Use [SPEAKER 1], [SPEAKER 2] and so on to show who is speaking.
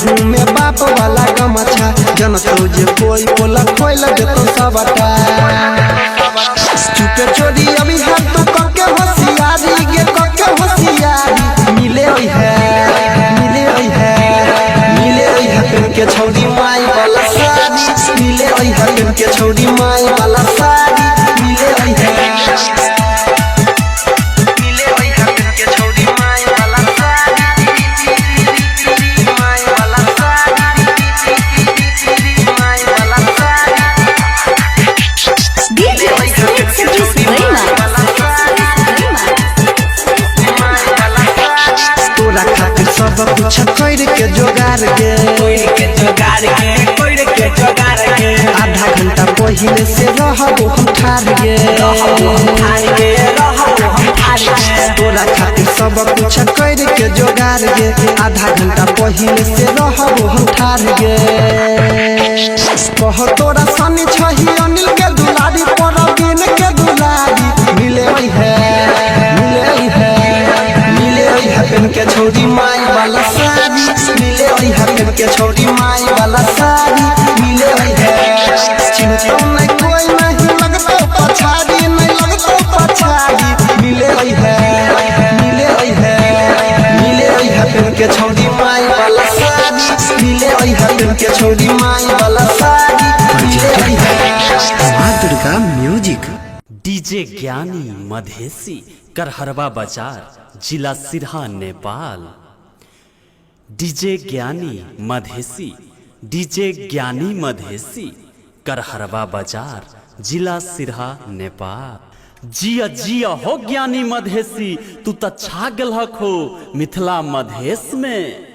[SPEAKER 1] मुँह में बाप वाला गमछा जनतो जे कोई बोला खोल देतो सबटा चुपे चोरी अभी हाथ तो कके होशियारी गे कके होशियारी मिले ओई है पेन के छौरी माई वाला साड़ी मिले ओई है पेन के छौरी माई वाला साड़ी मिले ओई है सब कुछ कर के जोगार के आधा घंटा पहले से रहबो हम ठार गे तोरा खातिर सब कुछ कर के जोगार गे आधा घंटा पहले से रहबो हम ठार गे कह तोरा सनी छही अनिल के दुलारी पर दिन के दुलारी मिले है पेन के छौरी माई वाला साड़ी मिले ओई है पेन के छौरी माई वाला साड़ी मिले ओई है चिंता नहीं कोई नहीं लगतो पछाड़ी नहीं लगतो पछाड़ी मिले ओई है पेन के छौरी माई वाला साड़ी मिले ओई है पेन के छौरी माई वाला साड़ी मिले ओई है मां दुर्गा म्यूजिक
[SPEAKER 2] डीजे ज्ञानी मधेसी करहरवा बाजार जिला सिरहा नेपाल। डीजे ज्ञानी मधेसी करहरवा बाजार जिला सिरहा नेपाल। जिया जिया हो ज्ञानी मधेसी तू त छा गेल हो मिथिला मधेश में।